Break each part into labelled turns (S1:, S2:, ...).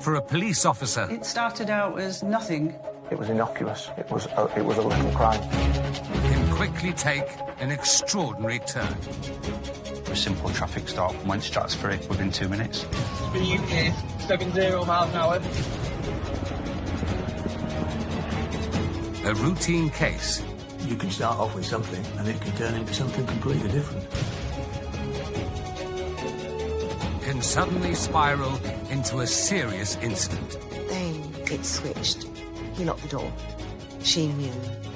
S1: for a police officer.
S2: It started out as nothing.
S3: It was innocuous. It was a little crime.
S1: Can quickly take an extraordinary turn.
S4: A simple traffic stop went stratospheric within 2 minutes.
S5: The UK, 70 miles an hour.
S1: A routine case.
S6: You can start off with something and it can turn into something completely different.
S1: Can suddenly spiral into a serious incident.
S7: Then it switched. He locked the door. She knew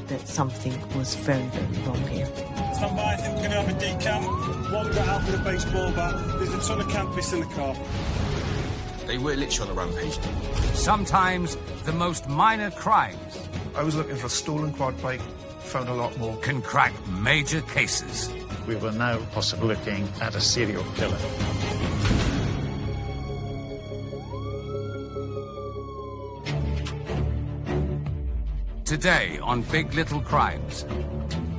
S7: that something was very, very wrong here.
S8: Stand by, I think we're going to have a decamp. One got out with a baseball bat. There's a ton of campus in the car.
S9: They were literally on a rampage.
S1: Sometimes the most minor crimes.
S10: I was looking for a stolen quad bike, found a lot more.
S1: Can crack major cases.
S11: We were now possibly looking at a serial killer.
S1: Today on Big Little Crimes,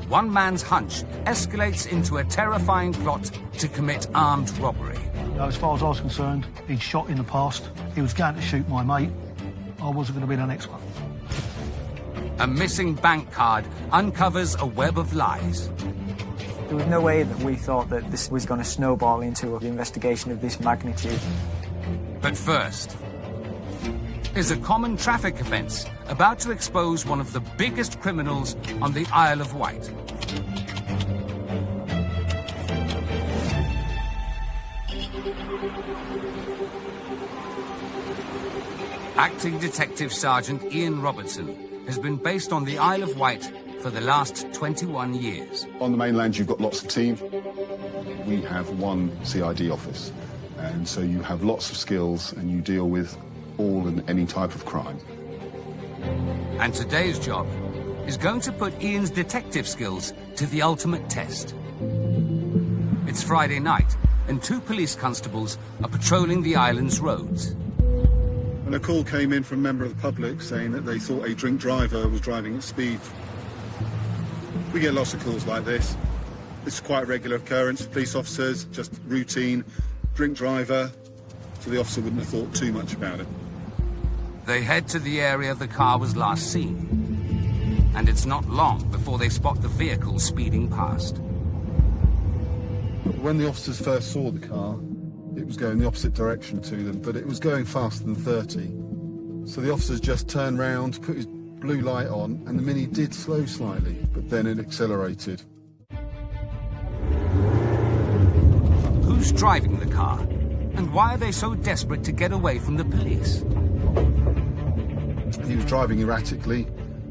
S1: one man's hunch escalates into a terrifying plot to commit armed robbery.
S12: As far as I was concerned, he'd shot in the past. He was going to shoot my mate. I wasn't going to be the next one.
S1: A missing bank card uncovers a web of lies.
S13: There was no way that we thought that this was going to snowball into an investigation of this magnitude.
S1: But first, is a common traffic offence about to expose one of the biggest criminals on the Isle of Wight. Acting Detective Sergeant Ian Robertson has been based on the Isle of Wight for the last 21 years.
S14: On the mainland, you've got lots of team. We have one CID office, and so you have lots of skills and you deal with all and any type of crime.
S1: And today's job is going to put Ian's detective skills to the ultimate test. It's Friday night, and 2 police constables are patrolling the island's roads.
S14: And a call came in from a member of the public saying that they thought a drink driver was driving at speed. We get lots of calls like this. It's quite a regular occurrence. Police officers, just routine, drink driver, so the officer wouldn't have thought too much about it.
S1: They head to the area the car was last seen. And it's not long before they spot the vehicle speeding past.
S14: When the officers first saw the car, it was going the opposite direction to them, but it was going faster than 30. So the officers just turned round, put his blue light on, and the Mini did slow slightly, but then it accelerated.
S1: Who's driving the car? And why are they so desperate to get away from the police?
S14: He was driving erratically.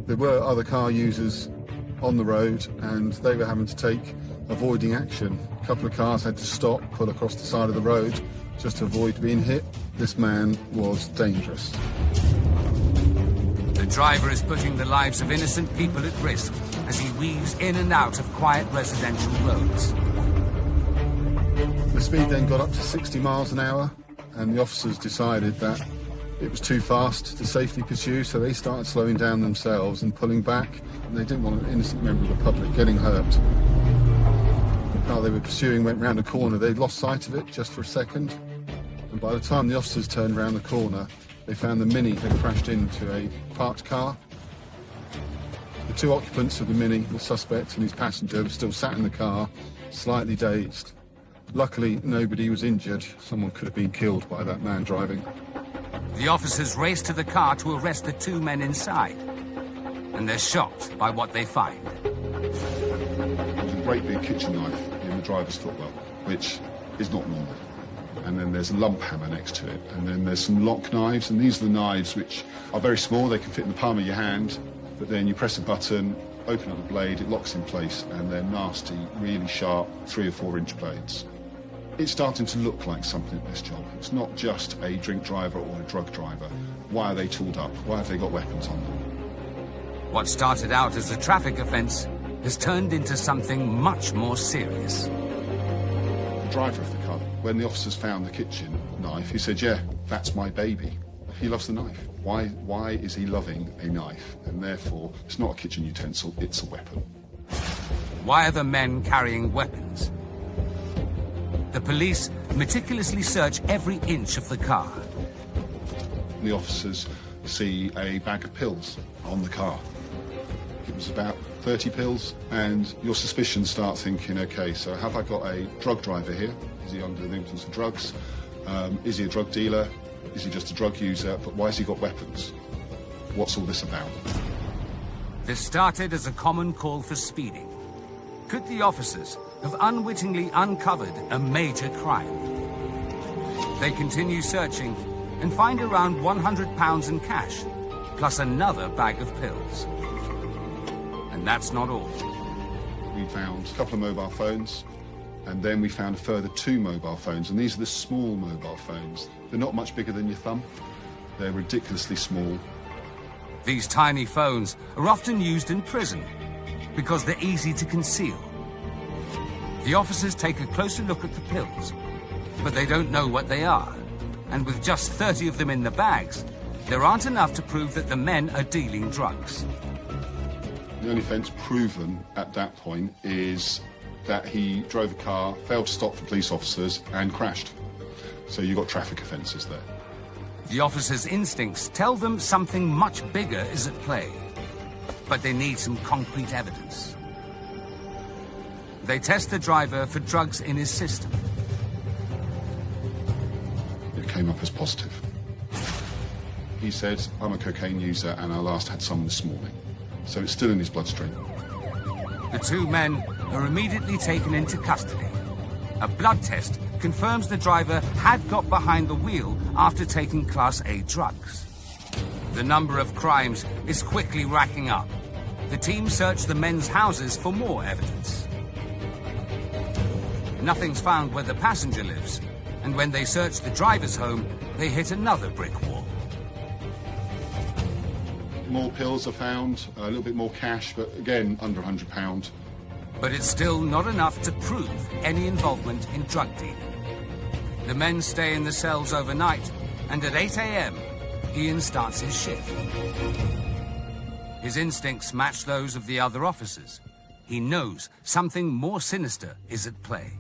S14: There were other car users on the road, and they were having to take avoiding action. A couple of cars had to stop, pull across the side of the road, just to avoid being hit. This man was dangerous.
S1: The driver is putting the lives of innocent people at risk as he weaves in and out of quiet residential roads.
S14: The speed then got up to 60 miles an hour, and the officers decided that it was too fast to safely pursue, so they started slowing down themselves and pulling back, and they didn't want an innocent member of the public getting hurt. The car they were pursuing went round a corner. They'd lost sight of it just for a second, and by the time the officers turned round the corner, they found the Mini had crashed into a parked car. The 2 occupants of the Mini, the suspect and his passenger, were still sat in the car, slightly dazed. Luckily, nobody was injured. Someone could have been killed by that man driving.
S1: The officers race to the car to arrest the 2 men inside, and they're shocked by what they find.
S14: There's a great big kitchen knife in the driver's footwell, which is not normal. And then there's a lump hammer next to it, and then there's some lock knives, and these are the knives which are very small. They can fit in the palm of your hand, but then you press a button, open up the blade, it locks in place, and they're nasty, really sharp 3 or 4 inch blades. It's starting to look like something at this job. It's not just a drink driver or a drug driver. Why are they tooled up? Why have they got weapons on them?
S1: What started out as a traffic offence has turned into something much more serious.
S14: The driver of the car, when the officers found the kitchen knife, he said, yeah, that's my baby. He loves the knife. Why is he loving a knife? And therefore, it's not a kitchen utensil, it's a weapon.
S1: Why are the men carrying weapons? The police meticulously search every inch of the car.
S14: and the officers see a bag of pills on the car. It was about 30 pills, and your suspicions start thinking, OK, so have I got a drug driver here? Is he under the influence of drugs? Is he a drug dealer? Is he just a drug user? But why has he got weapons? What's all this about?
S1: This started as a common call for speeding. Could the officers have unwittingly uncovered a major crime? They continue searching and find around £100 in cash, plus another bag of pills. And that's not all.
S14: We found a couple of mobile phones, and then we found a further 2 mobile phones, and these are the small mobile phones. They're not much bigger than your thumb. They're ridiculously small.
S1: These tiny phones are often used in prison because they're easy to conceal. The officers take a closer look at the pills, but they don't know what they are. And with just 30 of them in the bags, there aren't enough to prove that the men are dealing drugs.
S14: The only offence proven at that point is that he drove a car, failed to stop for police officers, and crashed. So you've got traffic offences there.
S1: The officers' instincts tell them something much bigger is at play, but they need some concrete evidence. They test the driver for drugs in his system.
S14: It came up as positive. He said, I'm a cocaine user and I last had some this morning. So it's still in his bloodstream.
S1: The 2 men are immediately taken into custody. A blood test confirms the driver had got behind the wheel after taking Class A drugs. The number of crimes is quickly racking up. The team search the men's houses for more evidence. Nothing's found where the passenger lives, and when they search the driver's home, they hit another brick wall.
S14: More pills are found, a little bit more cash, but again, under £100.
S1: But it's still not enough to prove any involvement in drug dealing. The men stay in the cells overnight, and at 8 a.m., Ian starts his shift. His instincts match those of the other officers. He knows something more sinister is at play.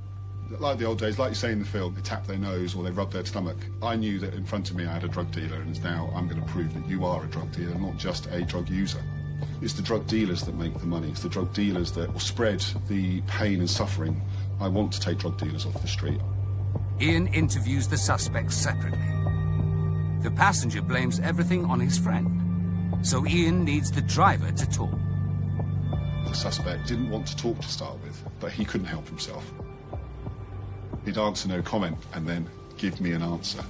S14: Like the old days, like you say in the film, they tap their nose or they rub their stomach. I knew that in front of me I had a drug dealer, and now I'm going to prove that you are a drug dealer, not just a drug user. It's the drug dealers that make the money. It's the drug dealers that will spread the pain and suffering. I want to take drug dealers off the street.
S1: Ian interviews the suspects separately. The passenger blames everything on his friend, so Ian needs the driver to talk.
S14: The suspect didn't want to talk to start with, but he couldn't help himself. He'd answer no comment and then give me an answer.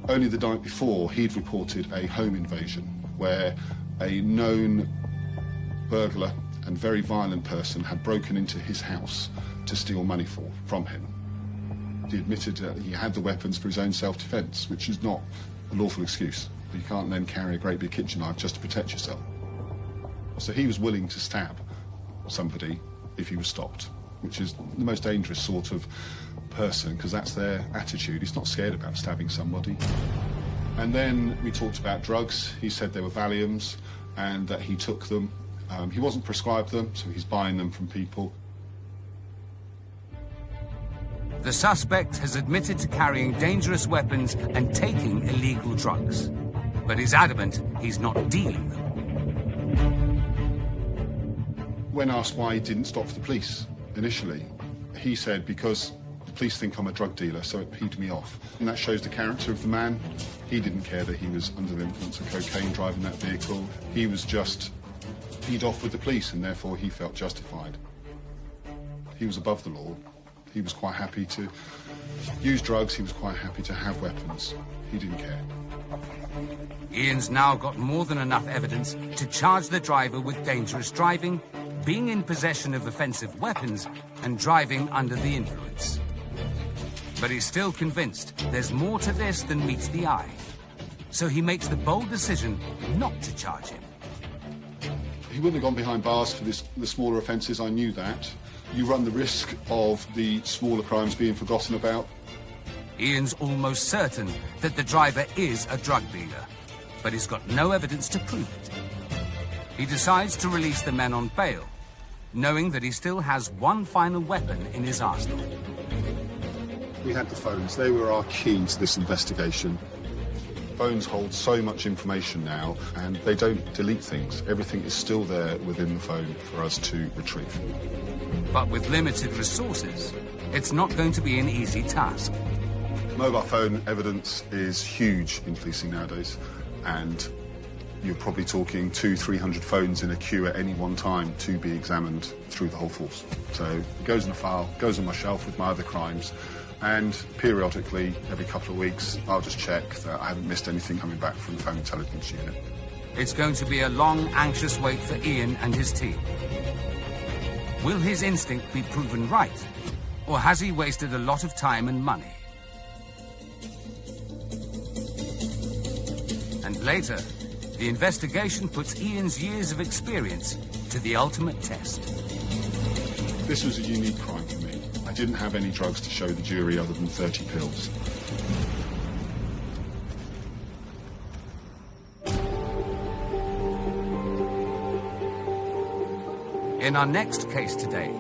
S14: Only the night before, he'd reported a home invasion where a known burglar and very violent person had broken into his house to steal money from him. He admitted that he had the weapons for his own self-defence, which is not a lawful excuse. You can't then carry a great big kitchen knife just to protect yourself. So he was willing to stab somebody if he was stopped, which is the most dangerous sort of person, because that's their attitude. He's not scared about stabbing somebody. And then we talked about drugs. He said they were Valiums and that he took them. He wasn't prescribed them, so he's buying them from people.
S1: The suspect has admitted to carrying dangerous weapons and taking illegal drugs, but is adamant he's not dealing them.
S14: When asked why he didn't stop for the police initially, he said because the police think I'm a drug dealer, so it peed me off. And that shows the character of the man. He didn't care that he was under the influence of cocaine driving that vehicle. He was just peed off with the police, and therefore he felt justified. He was above the law. He was quite happy to use drugs. He was quite happy to have weapons. He didn't care.
S1: Ian's now got more than enough evidence to charge the driver with dangerous driving, being in possession of offensive weapons, and driving under the influence. But he's still convinced there's more to this than meets the eye. So he makes the bold decision not to charge him.
S14: He wouldn't have gone behind bars for the smaller offences, I knew that. You run the risk of the smaller crimes being forgotten about.
S1: Ian's almost certain that the driver is a drug dealer, but he's got no evidence to prove it. He decides to release the men on bail, knowing that he still has one final weapon in his arsenal.
S14: We had the phones. They were our key to this investigation. Phones hold so much information now, and they don't delete things. Everything is still there within the phone for us to retrieve.
S1: But with limited resources, it's not going to be an easy task.
S14: Mobile phone evidence is huge in policing nowadays, and you're probably talking 200-300 phones in a queue at any one time to be examined through the whole force. So it goes in a file, goes on my shelf with my other crimes, and periodically, every couple of weeks, I'll just check that I haven't missed anything coming back from the phone intelligence unit.
S1: It's going to be a long, anxious wait for Ian and his team. Will his instinct be proven right, or has he wasted a lot of time and money? And later, the investigation puts Ian's years of experience to the ultimate test.
S14: This was a unique crime for me. I didn't have any drugs to show the jury other than 30 pills.
S1: In our next case today,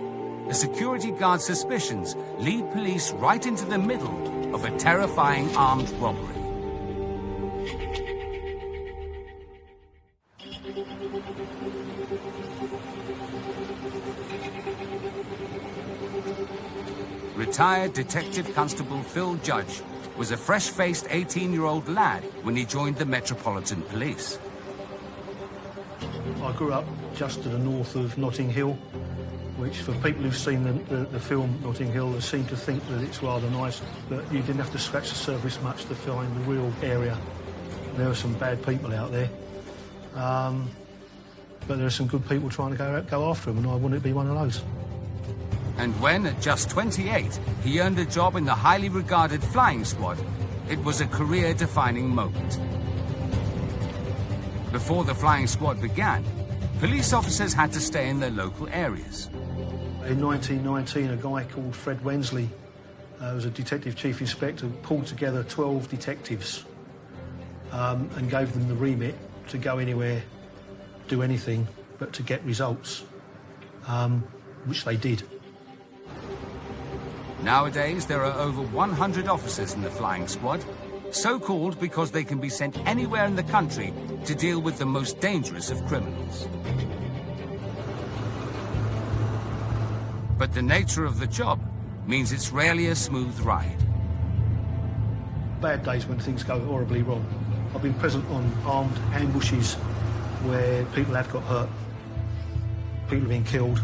S1: the security guard's suspicions lead police right into the middle of a terrifying armed robbery. Retired Detective Constable Phil Judge was a fresh-faced 18-year-old lad when he joined the Metropolitan Police.
S12: I grew up just to the north of Notting Hill, which for people who've seen the film Notting Hill, they seem to think that it's rather nice, but you didn't have to scratch the surface much to find the real area. There are some bad people out there, but there are some good people trying to go after them, and I wouldn't be one of those.
S1: And when, at just 28, he earned a job in the highly regarded flying squad, it was a career-defining moment. Before the flying squad began, police officers had to stay in their local areas.
S12: In 1919, a guy called Fred Wensley, who was a detective chief inspector, pulled together 12 detectives and gave them the remit to go anywhere, do anything, but to get results, which they did.
S1: Nowadays, there are over 100 officers in the flying squad, so called because they can be sent anywhere in the country to deal with the most dangerous of criminals. But the nature of the job means it's rarely a smooth ride.
S12: Bad days when things go horribly wrong. I've been present on armed ambushes where people have got hurt, people have been killed.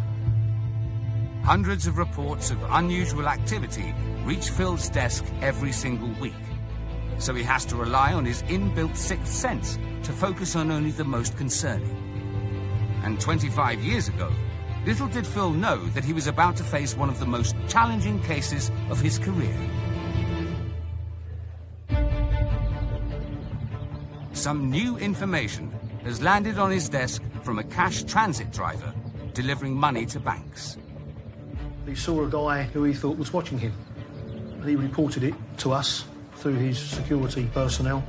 S1: Hundreds of reports of unusual activity reach Phil's desk every single week, so he has to rely on his inbuilt sixth sense to focus on only the most concerning. And 25 years ago, little did Phil know that he was about to face one of the most challenging cases of his career. Some new information has landed on his desk from a cash transit driver delivering money to banks.
S12: He saw a guy who he thought was watching him, and he reported it to us through his security personnel.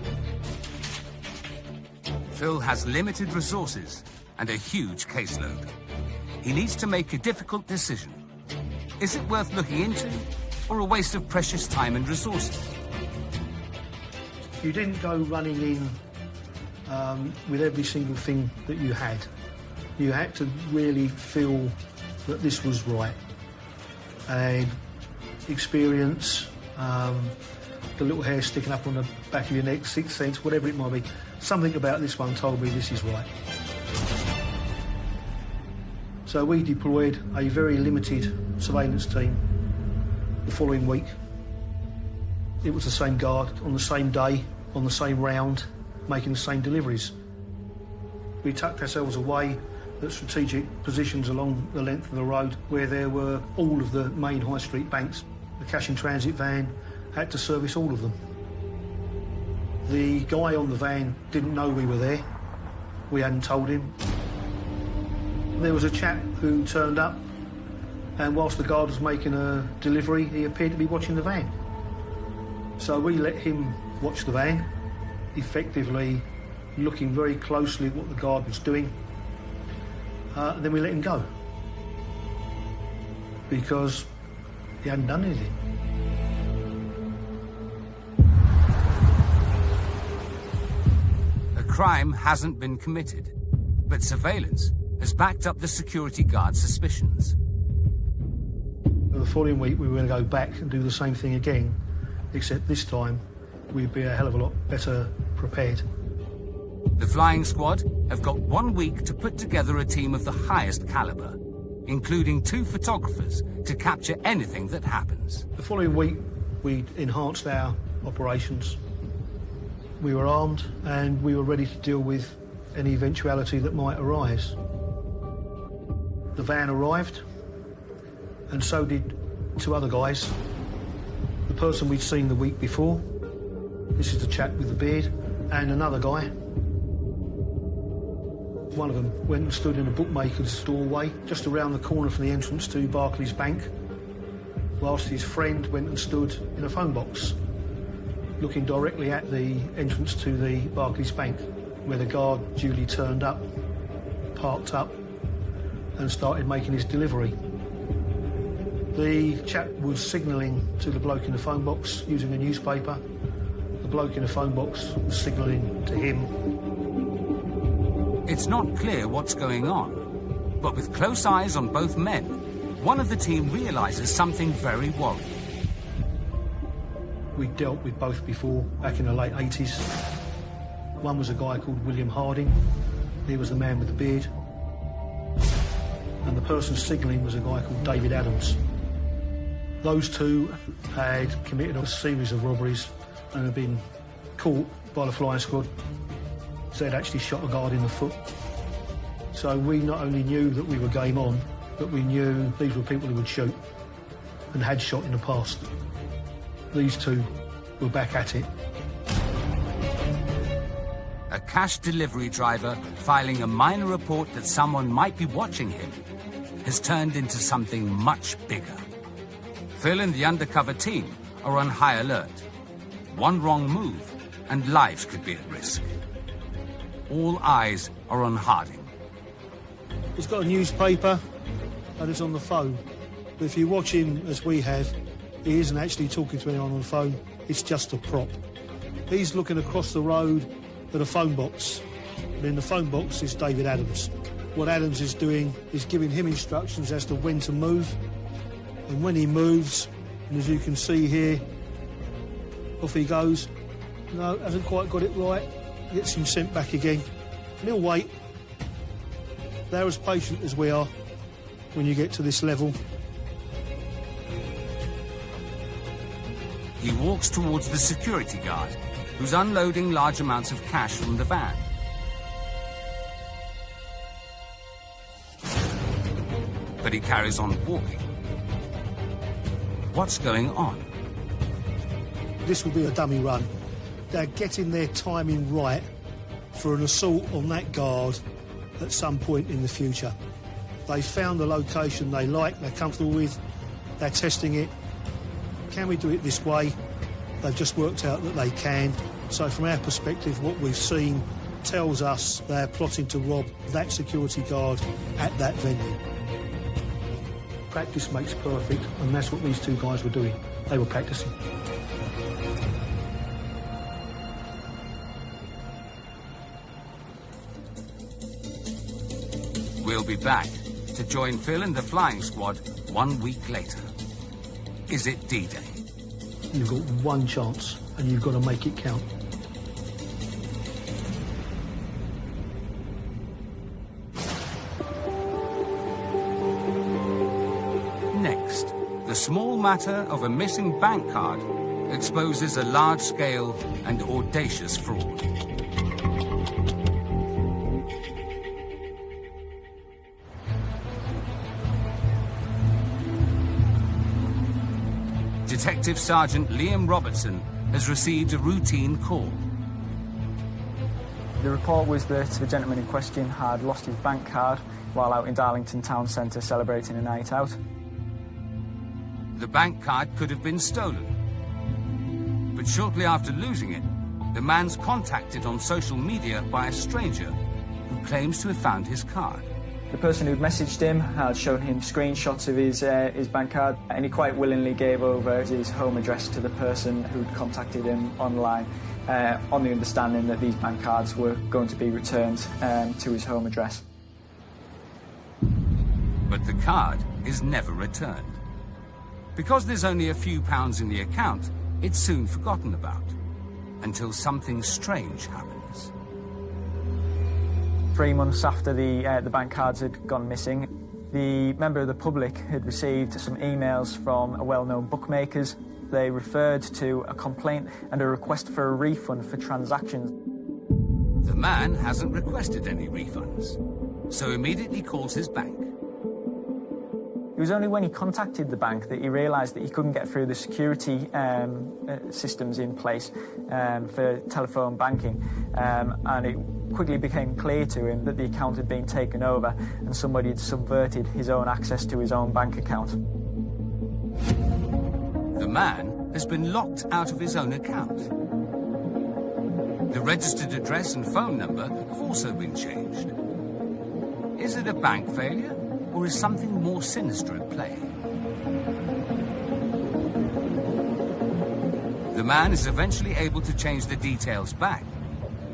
S1: Phil has limited resources and a huge caseload. He needs to make a difficult decision. Is it worth looking into, or a waste of precious time and resources?
S12: You didn't go running in with every single thing that you had. You had to really feel that this was right. And experience, the little hair sticking up on the back of your neck, sixth sense, whatever it might be. Something about this one told me this is right. So we deployed a very limited surveillance team the following week. It was the same guard on the same day, on the same round, making the same deliveries. We tucked ourselves away at strategic positions along the length of the road where there were all of the main high street banks. The cash in transit van had to service all of them. The guy on the van didn't know we were there. We hadn't told him. There was a chap who turned up, and whilst the guard was making a delivery, he appeared to be watching the van. So we let him watch the van, effectively looking very closely at what the guard was doing. And then we let him go because he hadn't done anything.
S1: crime hasn't been committed, but surveillance has backed up the security guard's suspicions.
S12: The following week we were going to go back and do the same thing again, except this time we'd be a hell of a lot better prepared.
S1: The flying squad have got 1 week to put together a team of the highest caliber, including 2 photographers to capture anything that happens.
S12: The following week we enhanced our operations. We were armed and we were ready to deal with any eventuality that might arise. The van arrived, and so did 2 other guys. The person we'd seen the week before, this is the chap with the beard, and another guy. One of them went and stood in a bookmaker's doorway just around the corner from the entrance to Barclays Bank, whilst his friend went and stood in a phone box, looking directly at the entrance to the Barclays Bank, where the guard duly turned up, parked up, and started making his delivery. The chap was signalling to the bloke in the phone box using a newspaper. The bloke in the phone box was signalling to him.
S1: It's not clear what's going on, but with close eyes on both men, one of the team realizes something very worrying.
S12: We dealt with both before, back in the late 80s. One was a guy called William Harding. He was the man with the beard. And the person signalling was a guy called David Adams. Those 2 had committed a series of robberies and had been caught by the flying squad. So they'd actually shot a guard in the foot. So we not only knew that we were game on, but we knew these were people who would shoot and had shot in the past. These 2 were back at it.
S1: A cash delivery driver filing a minor report that someone might be watching him has turned into something much bigger. Phil and the undercover team are on high alert. One wrong move and lives could be at risk. All eyes are on Harding.
S12: He's got a newspaper and he's on the phone. But if you watch him as we have, he isn't actually talking to anyone on the phone. It's just a prop. He's looking across the road at a phone box. And in the phone box is David Adams. What Adams is doing is giving him instructions as to when to move. And when he moves, and as you can see here, off he goes. No, hasn't quite got it right. Gets him sent back again. And he'll wait. They're as patient as we are when you get to this level.
S1: He walks towards the security guard, who's unloading large amounts of cash from the van. But he carries on walking. What's going on?
S12: This will be a dummy run. They're getting their timing right for an assault on that guard at some point in the future. They found a location they like, they're comfortable with, they're testing it. Can we do it this way? They've just worked out that they can. So from our perspective, what we've seen tells us they're plotting to rob that security guard at that venue. Practice makes perfect, and that's what these 2 guys were doing. They were practicing.
S1: We'll be back to join Phil and the flying squad 1 week later. Is it D-Day?
S12: You've got one chance, and you've got to make it count.
S1: Next, the small matter of a missing bank card exposes a large-scale and audacious fraud. Detective Sergeant Liam Robertson has received a routine call.
S13: The report was that the gentleman in question had lost his bank card while out in Darlington Town Centre celebrating a night out.
S1: The bank card could have been stolen. But shortly after losing it, the man's contacted on social media by a stranger who claims to have found his card.
S13: The person who'd messaged him had shown him screenshots of his bank card, and he quite willingly gave over his home address to the person who'd contacted him online. on the understanding that these bank cards were going to be returned to his home address.
S1: But the card is never returned. Because there's only a few pounds in the account, it's soon forgotten about, until something strange happens.
S13: 3 months after the bank cards had gone missing, the member of the public had received some emails from a well-known bookmakers. They referred to a complaint and a request for a refund for transactions.
S1: The man hasn't requested any refunds, so immediately calls his bank.
S13: It was only when he contacted the bank that he realised that he couldn't get through the security systems in place for telephone banking, and it quickly became clear to him that the account had been taken over and somebody had subverted his own access to his own bank account.
S1: The man has been locked out of his own account. The registered address and phone number have also been changed. Is it a bank failure, or is something more sinister at play? The man is eventually able to change the details back,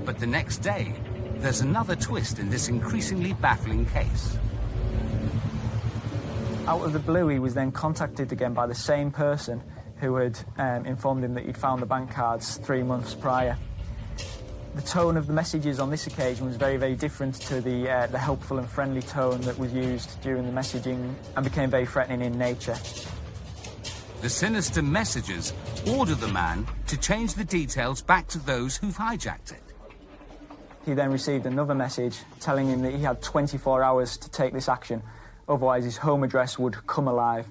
S1: but the next day, there's another twist in this increasingly baffling case.
S13: Out of the blue, he was then contacted again by the same person who had informed him that he'd found the bank cards 3 months prior. The tone of the messages on this occasion was very, very different to the helpful and friendly tone that was used during the messaging, and became very threatening in nature.
S1: The sinister messages order the man to change the details back to those who've hijacked it.
S13: He then received another message telling him that he had 24 hours to take this action, otherwise his home address would come alive.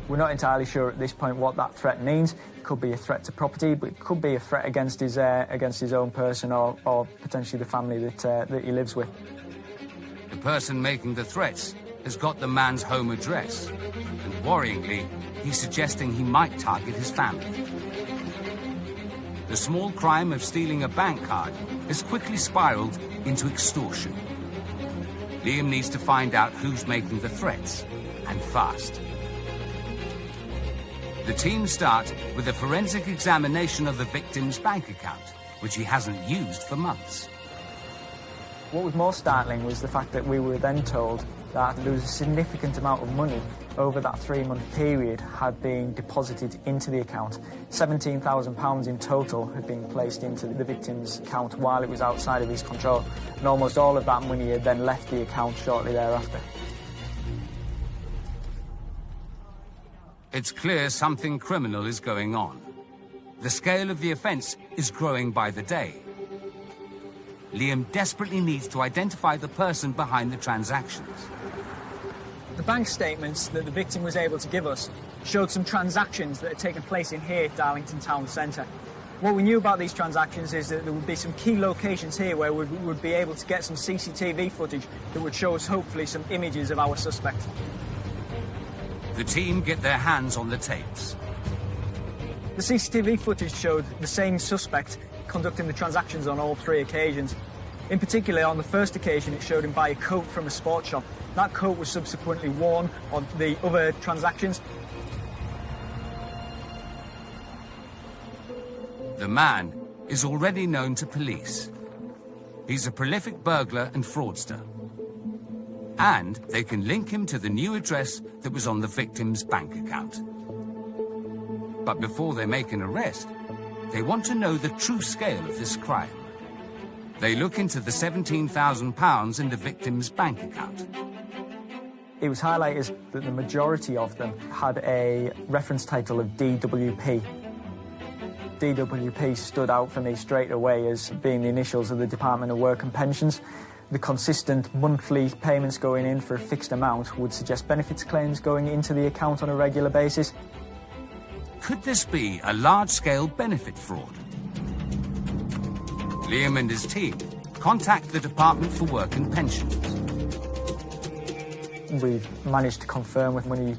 S13: We're not entirely sure at this point what that threat means. It could be a threat to property, but it could be a threat against his own person or potentially the family that he lives with.
S1: The person making the threats has got the man's home address, and worryingly, he's suggesting he might target his family. The small crime of stealing a bank card has quickly spiraled into extortion. Liam needs to find out who's making the threats, and fast. The team start with a forensic examination of the victim's bank account, which he hasn't used for months.
S13: What was more startling was the fact that we were then told that there was a significant amount of money over that 3-month period had been deposited into the account. £17,000 in total had been placed into the victim's account while it was outside of his control, and almost all of that money had then left the account shortly thereafter.
S1: It's clear something criminal is going on. The scale of the offence is growing by the day. Liam desperately needs to identify the person behind the transactions.
S13: The bank statements that the victim was able to give us showed some transactions that had taken place in here, Darlington Town Centre. What we knew about these transactions is that there would be some key locations here where we would be able to get some CCTV footage that would show us hopefully some images of our suspect.
S1: The team get their hands on the tapes.
S13: The CCTV footage showed the same suspect conducting the transactions on all 3 occasions. In particular, on the first occasion, it showed him buy a coat from a sports shop. That coat was subsequently worn on the other transactions.
S1: The man is already known to police. He's a prolific burglar and fraudster. And they can link him to the new address that was on the victim's bank account. But before they make an arrest, they want to know the true scale of this crime. They look into the £17,000 in the victim's bank account.
S13: It was highlighted that the majority of them had a reference title of DWP. DWP stood out for me straight away as being the initials of the Department of Work and Pensions. The consistent monthly payments going in for a fixed amount would suggest benefits claims going into the account on a regular basis.
S1: Could this be a large-scale benefit fraud? Liam and his team contact the Department for Work and Pensions.
S13: We've managed to confirm with money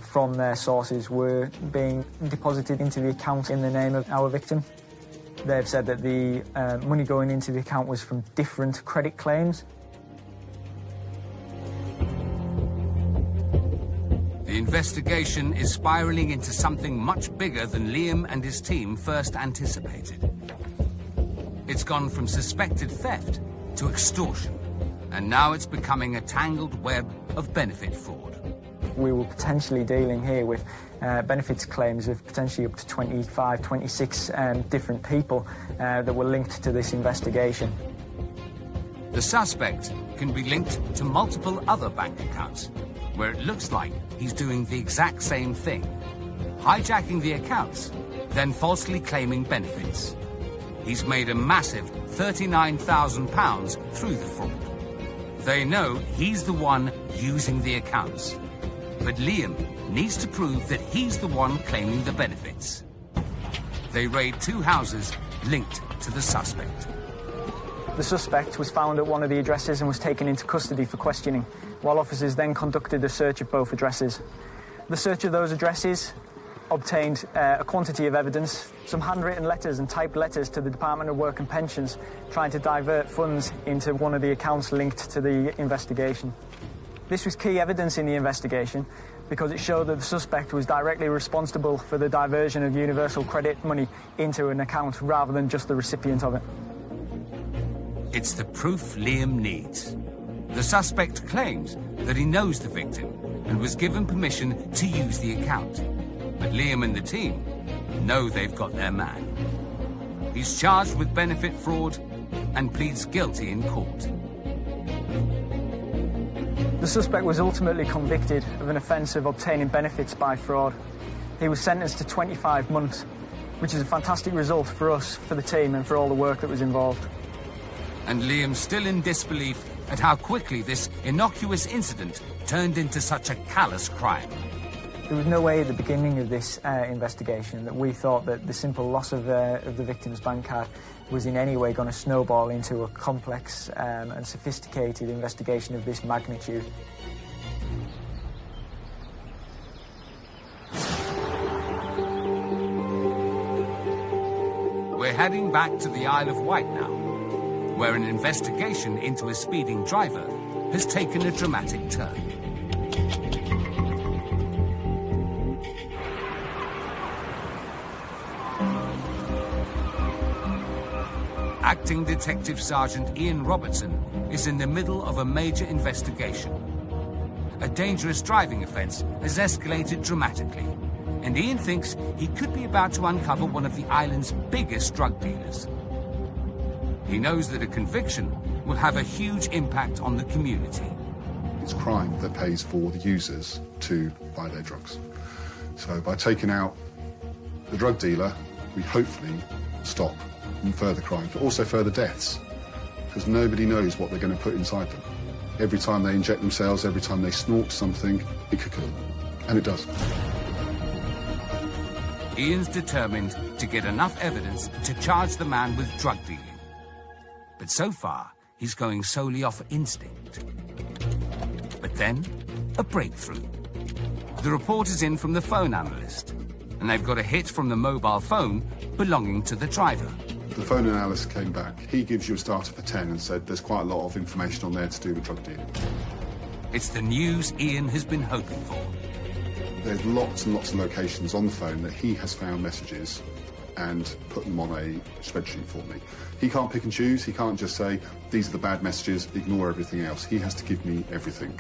S13: from their sources were being deposited into the account in the name of our victim. They've said that the money going into the account was from different credit claims.
S1: The investigation is spiraling into something much bigger than Liam and his team first anticipated. It's gone from suspected theft to extortion, and now it's becoming a tangled web of benefit fraud.
S13: We were potentially dealing here with benefits claims of potentially up to 25, 26 different people that were linked to this investigation.
S1: The suspect can be linked to multiple other bank accounts, where it looks like he's doing the exact same thing, hijacking the accounts, then falsely claiming benefits. He's made a massive £39,000 through the fraud. They know he's the one using the accounts, but Liam needs to prove that he's the one claiming the benefits. They raid 2 houses linked to the suspect.
S13: The suspect was found at one of the addresses and was taken into custody for questioning, while officers then conducted a search of both addresses. The search of those addresses obtained a quantity of evidence, some handwritten letters and typed letters to the Department of Work and Pensions, trying to divert funds into one of the accounts linked to the investigation. This was key evidence in the investigation because it showed that the suspect was directly responsible for the diversion of universal credit money into an account rather than just the recipient of it.
S1: It's the proof Liam needs. The suspect claims that he knows the victim and was given permission to use the account. But Liam and the team know they've got their man. He's charged with benefit fraud and pleads guilty in court.
S13: The suspect was ultimately convicted of an offence of obtaining benefits by fraud. He was sentenced to 25 months, which is a fantastic result for us, for the team, and for all the work that was involved.
S1: And Liam's still in disbelief at how quickly this innocuous incident turned into such a callous crime.
S13: There was no way at the beginning of this investigation that we thought that the simple loss of the victim's bank card was in any way going to snowball into a complex and sophisticated investigation of this magnitude.
S1: We're heading back to the Isle of Wight now, where an investigation into a speeding driver has taken a dramatic turn. Acting Detective Sergeant Ian Robertson is in the middle of a major investigation. A dangerous driving offence has escalated dramatically, and Ian thinks he could be about to uncover one of the island's biggest drug dealers. He knows that a conviction will have a huge impact on the community.
S14: It's crime that pays for the users to buy their drugs. So by taking out the drug dealer, we hopefully stop further crimes, but also further deaths, because nobody knows what they're going to put inside them. Every time they inject themselves, every time they snort something, it could kill them. And it does.
S1: Ian's determined to get enough evidence to charge the man with drug dealing. But so far, he's going solely off instinct. But then, a breakthrough. The report is in from the phone analyst, and they've got a hit from the mobile phone belonging to the driver.
S14: The phone analyst came back. He gives you a starter for 10 and said there's quite a lot of information on there to do with drug dealing.
S1: It's the news Ian has been hoping for.
S14: There's lots and lots of locations on the phone that he has found messages and put them on a spreadsheet for me. He can't pick and choose. He can't just say, these are the bad messages, ignore everything else. He has to give me everything.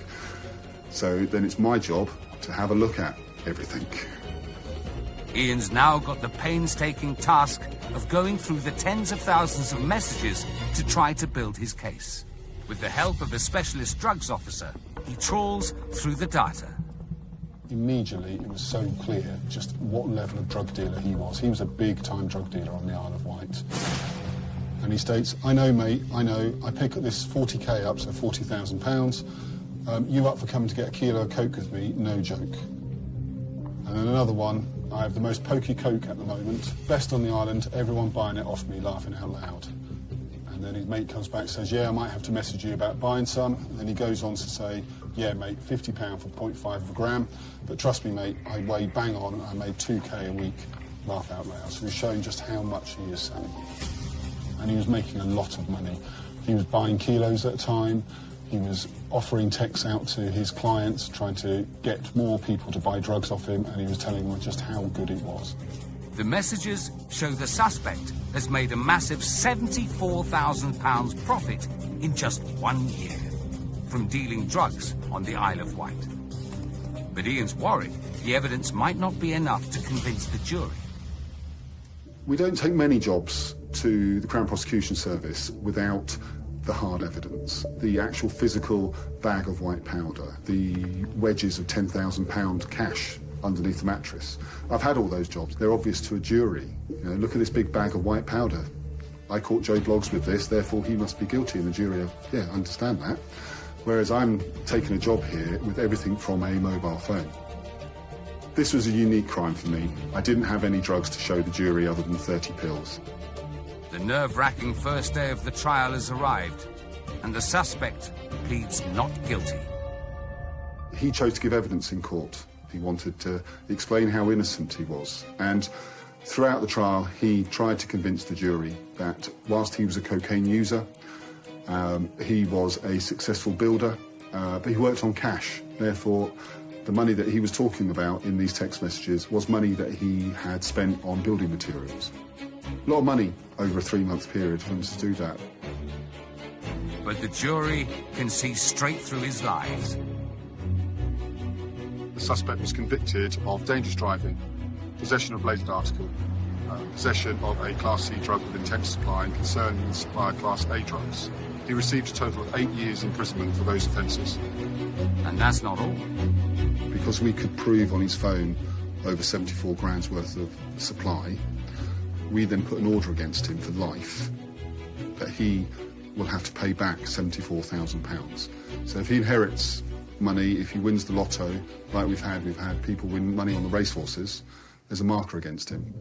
S14: So then it's my job to have a look at everything.
S1: Ian's now got the painstaking task of going through the tens of thousands of messages to try to build his case. With the help of a specialist drugs officer, he trawls through the data.
S14: Immediately, it was so clear just what level of drug dealer he was. He was a big-time drug dealer on the Isle of Wight. And he states, I know, mate, I know, I pick this 40k up, so £40,000. You up for coming to get a kilo of coke with me? No joke. And then another one, I have the most pokey coke at the moment, best on the island, everyone buying it off me, laughing out loud. And then his mate comes back and says, yeah, I might have to message you about buying some. And then he goes on to say, yeah, mate, £50 for 0.5 of a gram. But trust me, mate, I weigh bang on, I made 2k a week, laugh out loud. So he's showing just how much he is selling. And he was making a lot of money. He was buying kilos at a time. He was offering texts out to his clients, trying to get more people to buy drugs off him, and he was telling them just how good it was.
S1: The messages show the suspect has made a massive £74,000 profit in just 1 year from dealing drugs on the Isle of Wight. But Ian's worried the evidence might not be enough to convince the jury.
S14: We don't take many jobs to the Crown Prosecution Service without the hard evidence, the actual physical bag of white powder, the wedges of £10,000 cash underneath the mattress. I've had all those jobs. They're obvious to a jury. You know, look at this big bag of white powder. I caught Joe Bloggs with this, therefore he must be guilty. And the jury, yeah, understand that. Whereas I'm taking a job here with everything from a mobile phone. This was a unique crime for me. I didn't have any drugs to show the jury other than 30 pills.
S1: The nerve-wracking first day of the trial has arrived, and the suspect pleads not guilty.
S14: He chose to give evidence in court. He wanted to explain how innocent he was. And throughout the trial, he tried to convince the jury that whilst he was a cocaine user, he was a successful builder, but he worked on cash. Therefore, the money that he was talking about in these text messages was money that he had spent on building materials. A lot of money over a 3-month period for him to do that.
S1: But the jury can see straight through his lies.
S14: The suspect was convicted of dangerous driving, possession of bladed article, possession of a Class C drug with intent to supply, and concerning the supply of Class A drugs. He received a total of 8 years imprisonment for those offences.
S1: And that's not all.
S14: Because we could prove on his phone over 74 grand's worth of supply, we then put an order against him for life that he will have to pay back £74,000. So if he inherits money, if he wins the lotto, like we've had people win money on the racehorses, there's a marker against him.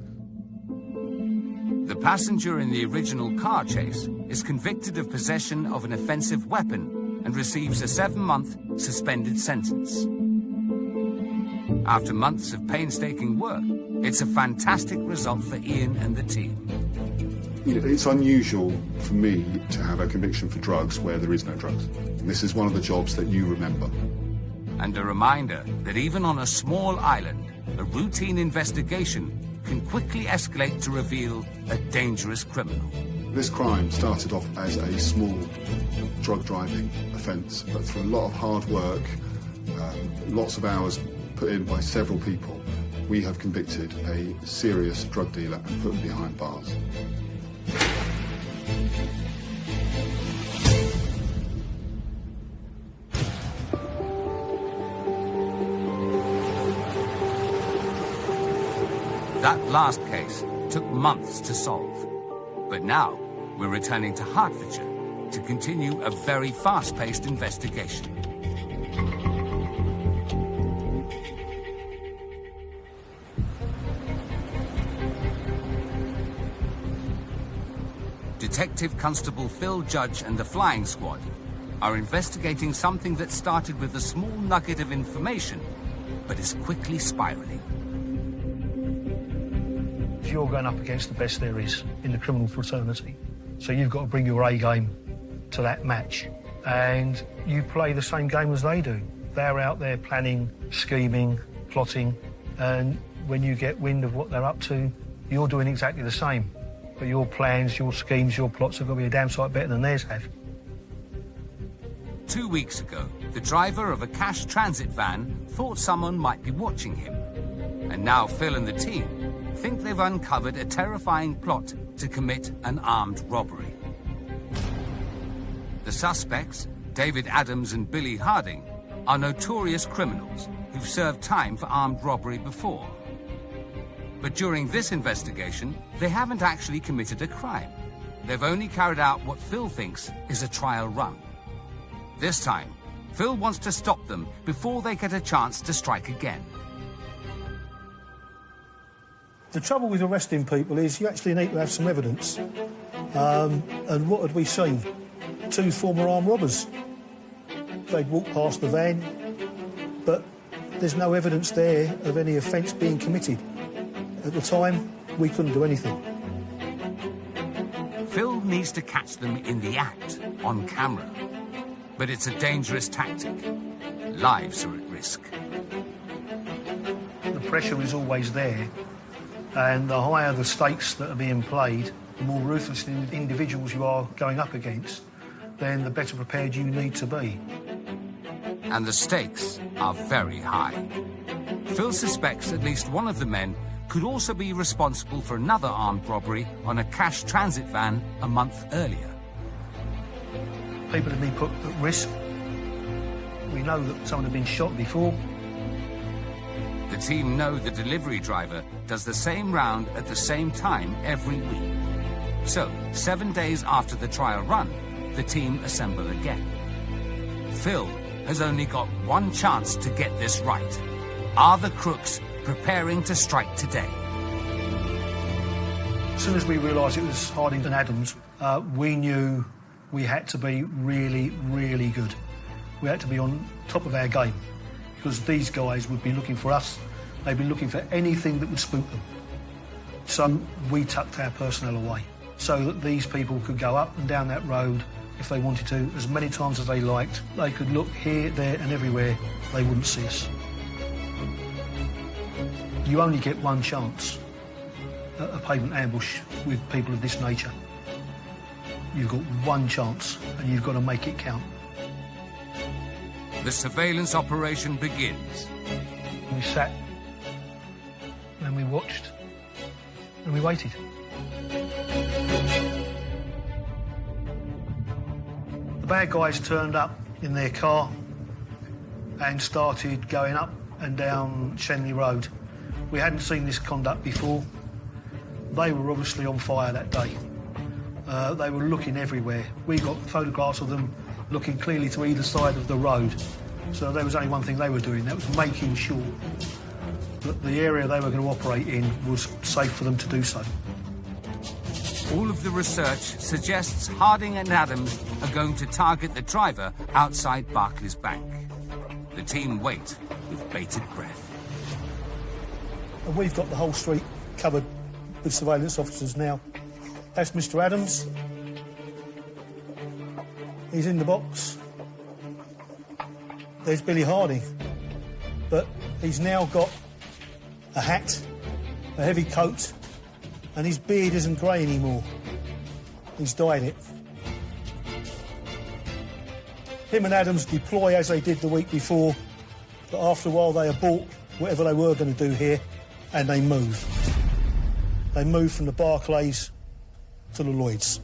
S1: The passenger in the original car chase is convicted of possession of an offensive weapon and receives a 7-month suspended sentence. After months of painstaking work, it's a fantastic result for Ian and the team.
S14: It's unusual for me to have a conviction for drugs where there is no drugs. This is one of the jobs that you remember.
S1: And a reminder that even on a small island, a routine investigation can quickly escalate to reveal a dangerous criminal.
S14: This crime started off as a small drug driving offence, but through a lot of hard work, lots of hours put in by several people, we have convicted a serious drug dealer and put him behind bars.
S1: That last case took months to solve. But now, we're returning to Hertfordshire to continue a very fast-paced investigation. Detective Constable Phil Judge and the Flying Squad are investigating something that started with a small nugget of information, but is quickly spiralling.
S12: You're going up against the best there is in the criminal fraternity, so you've got to bring your A game to that match, and you play the same game as they do. They're out there planning, scheming, plotting, and when you get wind of what they're up to, you're doing exactly the same. But your plans, your schemes, your plots have got to be a damn sight better than theirs have.
S1: 2 weeks ago, the driver of a cash transit van thought someone might be watching him. And now Phil and the team think they've uncovered a terrifying plot to commit an armed robbery. The suspects, David Adams and Billy Harding, are notorious criminals who've served time for armed robbery before. But during this investigation, they haven't actually committed a crime. They've only carried out what Phil thinks is a trial run. This time, Phil wants to stop them before they get a chance to strike again.
S12: The trouble with arresting people is you actually need to have some evidence. And what had we seen? 2 former armed robbers. They'd walked past the van, but there's no evidence there of any offence being committed. At the time, we couldn't do anything.
S1: Phil needs to catch them in the act, on camera. But it's a dangerous tactic. Lives are at risk.
S12: The pressure is always there, and the higher the stakes that are being played, the more ruthless individuals you are going up against, then the better prepared you need to be.
S1: And the stakes are very high. Phil suspects at least one of the men could also be responsible for another armed robbery on a cash transit van a month earlier.
S12: People have been put at risk. We know that someone had been shot before.
S1: The team know the delivery driver does the same round at the same time every week. So, 7 days after the trial run, the team assemble again. Phil has only got one chance to get this right. Are the crooks preparing to strike today?
S12: As soon as we realised it was Harding and Adams, we knew we had to be really, really good. We had to be on top of our game, because these guys would be looking for us. They'd be looking for anything that would spook them. So we tucked our personnel away so that these people could go up and down that road if they wanted to, as many times as they liked. They could look here, there and everywhere. They wouldn't see us. You only get one chance at a pavement ambush with people of this nature. You've got one chance and you've got to make it count.
S1: The surveillance operation begins.
S12: We sat and we watched and we waited. The bad guys turned up in their car and started going up and down Shenley Road. We hadn't seen this conduct before. They were obviously on fire that day. They were looking everywhere. We got photographs of them looking clearly to either side of the road. So there was only one thing they were doing, that was making sure that the area they were going to operate in was safe for them to do so.
S1: All of the research suggests Harding and Adams are going to target the driver outside Barclays Bank. The team wait with bated breath.
S12: And we've got the whole street covered with surveillance officers now. That's Mr. Adams. He's in the box. There's Billy Harding. But he's now got a hat, a heavy coat, and his beard isn't grey anymore. He's dyed it. Him and Adams deploy as they did the week before, but after a while they abort whatever they were going to do here, and they move. They move from the Barclays to the Lloyds.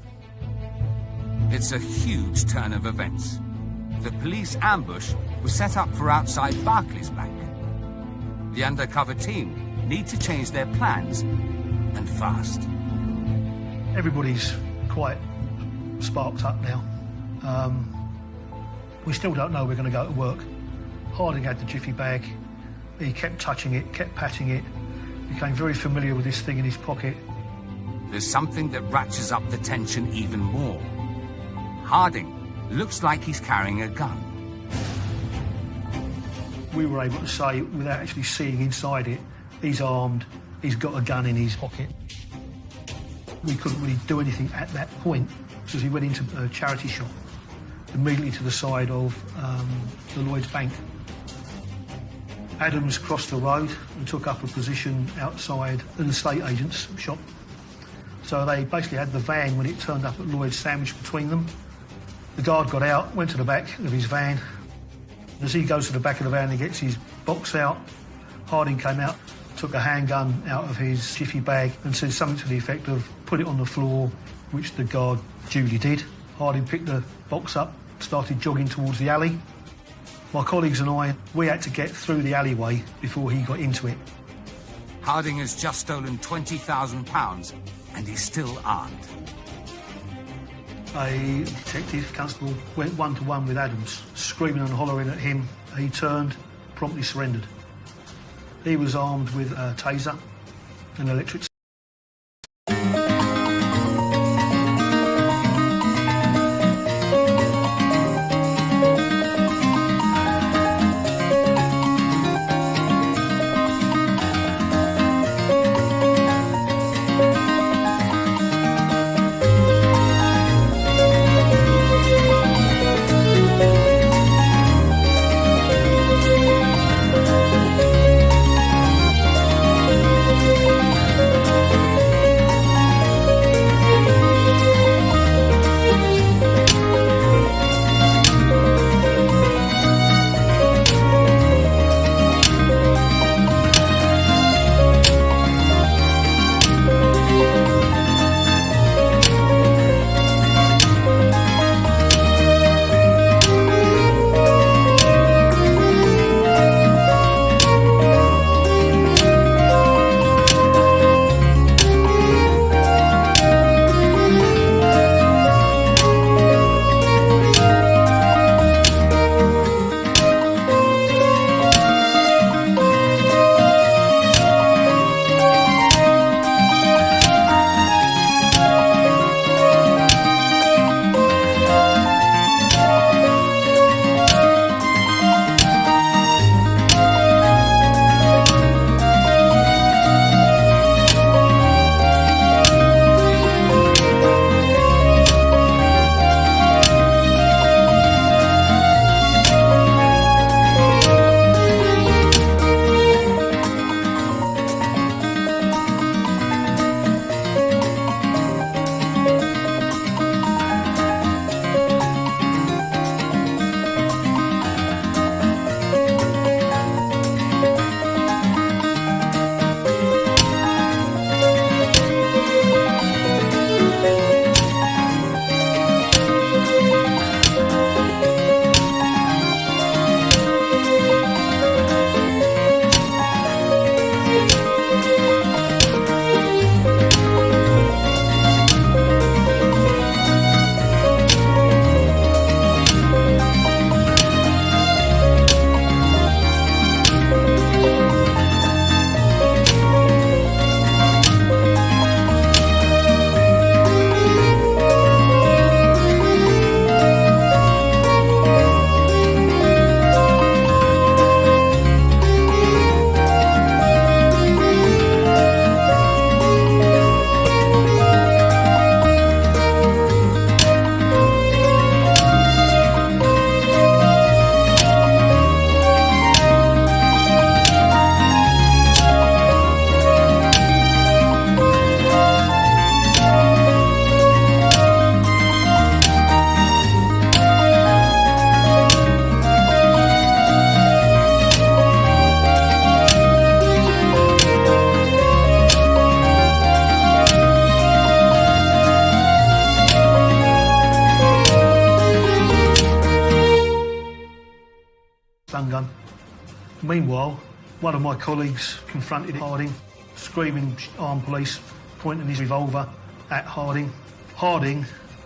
S1: It's a huge turn of events. The police ambush was set up for outside Barclays Bank. The undercover team need to change their plans, and fast.
S12: Everybody's quite sparked up now. We still don't know we're going to go to work. Harding had the jiffy bag. He kept touching it, kept patting it, became very familiar with this thing in his pocket.
S1: There's something that ratchets up the tension even more. Harding looks like he's carrying a gun.
S12: We were able to say, without actually seeing inside it, he's armed, he's got a gun in his pocket. We couldn't really do anything at that point because he went into a charity shop immediately to the side of the Lloyds Bank. Adams crossed the road and took up a position outside an estate agent's shop. So they basically had the van when it turned up at Lloyds sandwiched between them. The guard got out, went to the back of his van. As he goes to the back of the van, he gets his box out. Harding came out, took a handgun out of his jiffy bag and said something to the effect of, put it on the floor, which the guard duly did. Harding picked the box up, started jogging towards the alley. My colleagues and I, we had to get through the alleyway before he got into it.
S1: Harding has just stolen £20,000 and he's still armed.
S12: A detective constable went one-to-one with Adams, screaming and hollering at him. He turned, promptly surrendered. He was armed with a taser, an electric stun gun. Meanwhile, one of my colleagues confronted Harding, screaming armed police, pointing his revolver at Harding. Harding,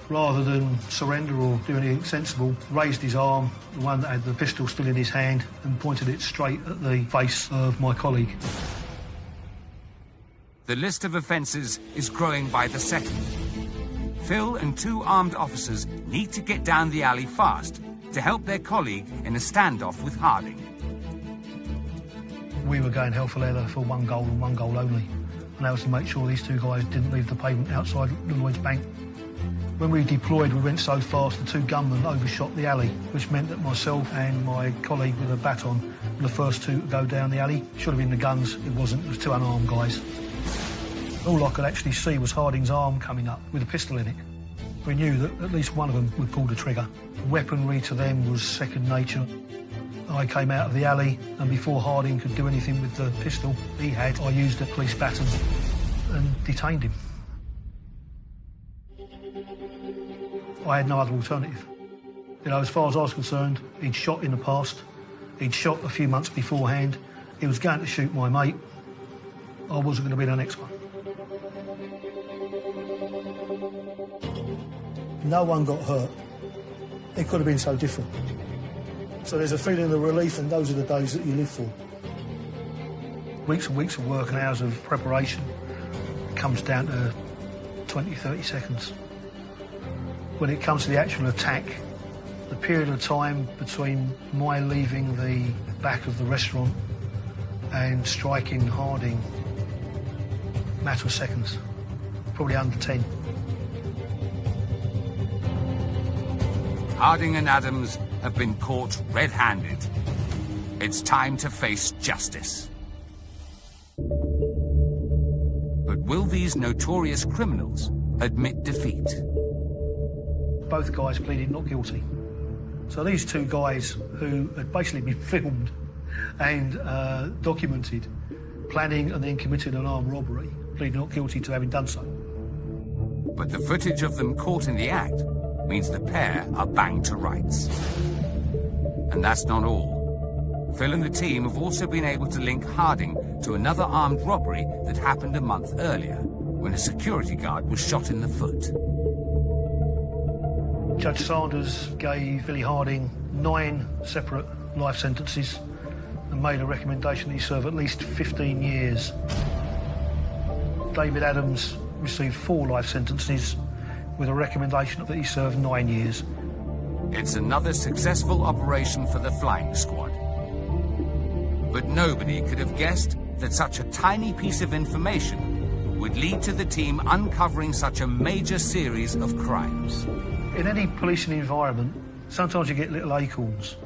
S12: rather than surrender or do anything sensible, raised his arm, the one that had the pistol still in his hand, and pointed it straight at the face of my colleague.
S1: The list of offences is growing by the second. Phil and two armed officers need to get down the alley fast to help their colleague in a standoff with Harding.
S12: We were going hell for leather for one goal and one goal only, and that was to make sure these two guys didn't leave the pavement outside the Lloyd's Bank. When we deployed, we went so fast the two gunmen overshot the alley, which meant that myself and my colleague with a baton were the first two to go down the alley. Should have been the guns, it wasn't, it was two unarmed guys. All I could actually see was Harding's arm coming up with a pistol in it. We knew that at least one of them would pull the trigger. Weaponry to them was second nature. I came out of the alley, and before Harding could do anything with the pistol he had, I used a police baton and detained him. I had no other alternative. You know, as far as I was concerned, he'd shot in the past. He'd shot a few months beforehand. He was going to shoot my mate. I wasn't going to be the next one. No one got hurt. It could have been so different. So there's a feeling of relief, and those are the days that you live for. Weeks and weeks of work and hours of preparation comes down to 20, 30 seconds. When it comes to the actual attack, the period of time between my leaving the back of the restaurant and striking Harding, matter of seconds, probably under 10.
S1: Harding and Adams have been caught red-handed. It's time to face justice. But will these notorious criminals admit defeat?
S12: Both guys pleaded not guilty. So these two guys who had basically been filmed and documented planning and then committed an armed robbery pleaded not guilty to having done so.
S1: But the footage of them caught in the act means the pair are banged to rights. And that's not all. Phil and the team have also been able to link Harding to another armed robbery that happened a month earlier, when a security guard was shot in the foot.
S12: Judge Sanders gave Billy Harding 9 separate life sentences and made a recommendation that he serve at least 15 years. David Adams received 4 life sentences with a recommendation that he serve 9 years.
S1: It's another successful operation for the flying squad. But nobody could have guessed that such a tiny piece of information would lead to the team uncovering such a major series of crimes.
S12: In any policing environment, sometimes you get little acorns.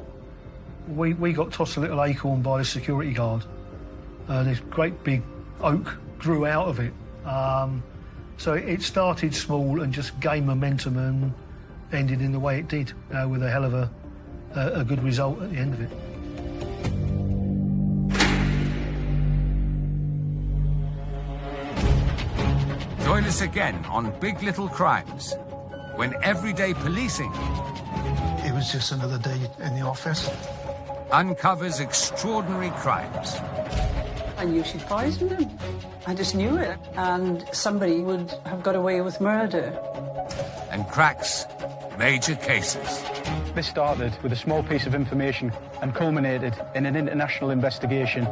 S12: We got tossed a little acorn by the security guard. This great big oak grew out of it. So it started small and just gained momentum and ended in the way it did, with a hell of a good result at the end of it.
S1: Join us again on Big Little Crimes, when everyday policing...
S10: It was just another day in the office.
S1: ...uncovers extraordinary crimes.
S2: I knew she'd poisoned him. I just knew it. And somebody would have got away with murder.
S1: And cracks major cases.
S5: This started with a small piece of information and culminated in an international investigation.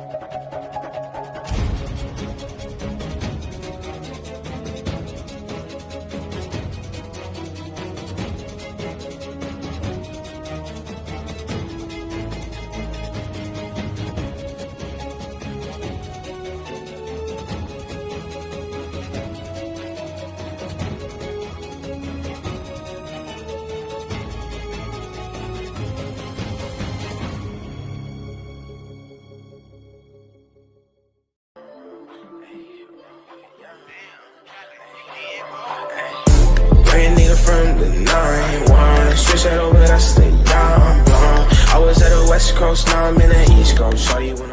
S15: From the 9-1, switch that over, that's the young blonde. I was at the West Coast, now I'm in the East Coast. Shawty wanna